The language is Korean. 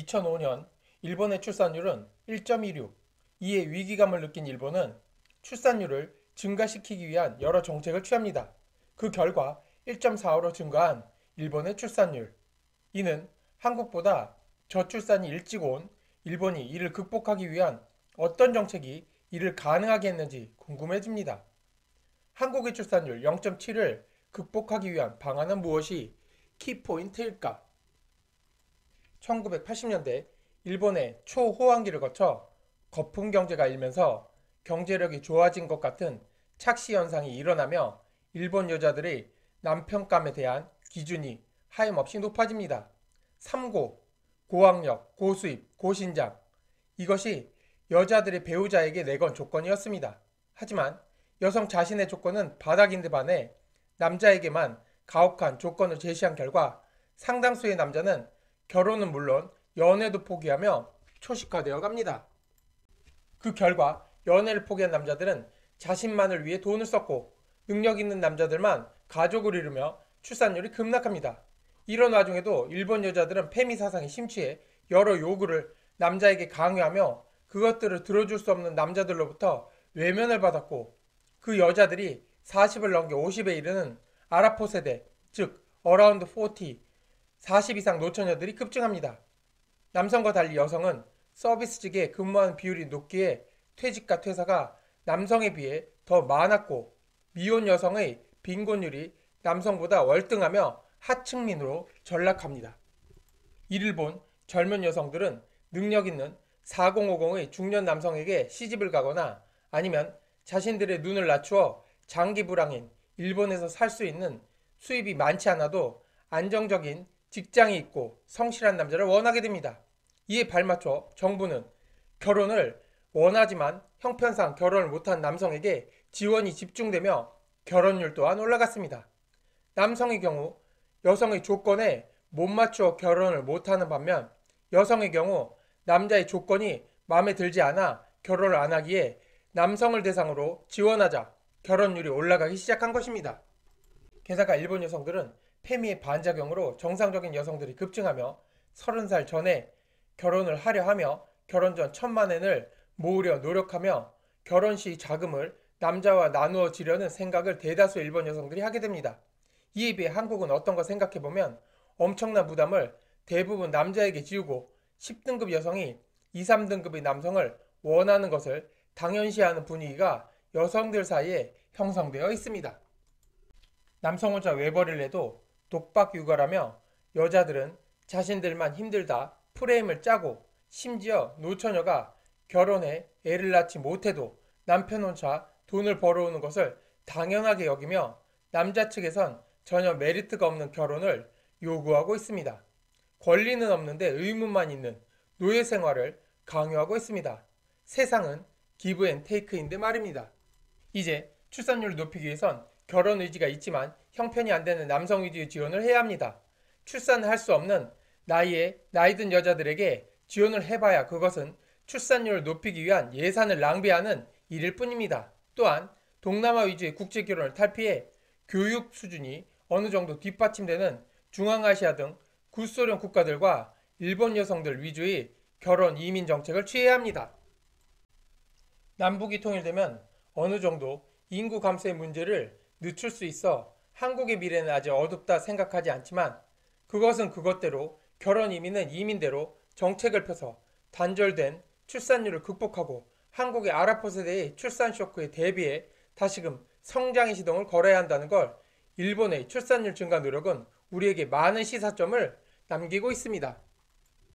2005년 일본의 출산율은 1.16, 이에 위기감을 느낀 일본은 출산율을 증가시키기 위한 여러 정책을 취합니다. 그 결과 1.45로 증가한 일본의 출산율. 이는 한국보다 저출산이 일찍 온 일본이 이를 극복하기 위한 어떤 정책이 이를 가능하게 했는지 궁금해집니다. 한국의 출산율 0.7을 극복하기 위한 방안은 무엇이 키포인트일까? 1980년대 일본의 초호황기를 거쳐 거품 경제가 일면서 경제력이 좋아진 것 같은 착시 현상이 일어나며 일본 여자들의 남편감에 대한 기준이 하염없이 높아집니다. 3고, 고학력, 고수입, 고신장. 이것이 여자들의 배우자에게 내건 조건이었습니다. 하지만 여성 자신의 조건은 바닥인데 반해 남자에게만 가혹한 조건을 제시한 결과 상당수의 남자는 결혼은 물론 연애도 포기하며 초식화되어 갑니다. 그 결과 연애를 포기한 남자들은 자신만을 위해 돈을 썼고 능력 있는 남자들만 가족을 이루며 출산율이 급락합니다. 이런 와중에도 일본 여자들은 페미 사상에 심취해 여러 요구를 남자에게 강요하며 그것들을 들어줄 수 없는 남자들로부터 외면을 받았고 그 여자들이 40을 넘겨 50에 이르는 아라포 세대, 즉 어라운드 40, 40 이상 노처녀들이 급증합니다. 남성과 달리 여성은 서비스직에 근무하는 비율이 높기에 퇴직과 퇴사가 남성에 비해 더 많았고 미혼 여성의 빈곤율이 남성보다 월등하며 하층민으로 전락합니다. 이를 본 젊은 여성들은 능력 있는 4050의 중년 남성에게 시집을 가거나 아니면 자신들의 눈을 낮추어 장기 불황인 일본에서 살 수 있는 수입이 많지 않아도 안정적인 직장이 있고 성실한 남자를 원하게 됩니다. 이에 발맞춰 정부는 결혼을 원하지만 형편상 결혼을 못한 남성에게 지원이 집중되며 결혼율 또한 올라갔습니다. 남성의 경우 여성의 조건에 못 맞추어 결혼을 못하는 반면 여성의 경우 남자의 조건이 마음에 들지 않아 결혼을 안 하기에 남성을 대상으로 지원하자 결혼율이 올라가기 시작한 것입니다. 게다가 일본 여성들은 페미의 반작용으로 정상적인 여성들이 급증하며 30살 전에 결혼을 하려 하며 결혼 전 1,000만 엔을 모으려 노력하며 결혼 시 자금을 남자와 나누어 지려는 생각을 대다수 일본 여성들이 하게 됩니다. 이에 비해 한국은 어떤가 생각해보면 엄청난 부담을 대부분 남자에게 지우고 10등급 여성이 2, 3등급의 남성을 원하는 것을 당연시하는 분위기가 여성들 사이에 형성되어 있습니다. 남성 혼자 외벌이를 해도 독박 육아라며 여자들은 자신들만 힘들다 프레임을 짜고 심지어 노처녀가 결혼해 애를 낳지 못해도 남편 혼자 돈을 벌어오는 것을 당연하게 여기며 남자 측에선 전혀 메리트가 없는 결혼을 요구하고 있습니다. 권리는 없는데 의무만 있는 노예 생활을 강요하고 있습니다. 세상은 기브 앤 테이크인데 말입니다. 이제 출산율을 높이기 위해선 결혼 의지가 있지만 형편이 안 되는 남성 위주의 지원을 해야 합니다. 출산을 할 수 없는 나이든 여자들에게 지원을 해봐야 그것은 출산율을 높이기 위한 예산을 낭비하는 일일 뿐입니다. 또한 동남아 위주의 국제 결혼을 탈피해 교육 수준이 어느 정도 뒷받침되는 중앙아시아 등 구소련 국가들과 일본 여성들 위주의 결혼 이민 정책을 취해야 합니다. 남북이 통일되면 어느 정도 인구 감소의 문제를 늦출 수 있어 한국의 미래는 아직 어둡다 생각하지 않지만 그것은 그것대로 결혼 이민은 이민대로 정책을 펴서 단절된 출산율을 극복하고 한국의 아랍 세대의 출산 쇼크에 대비해 다시금 성장의 시동을 걸어야 한다는 걸 일본의 출산율 증가 노력은 우리에게 많은 시사점을 남기고 있습니다.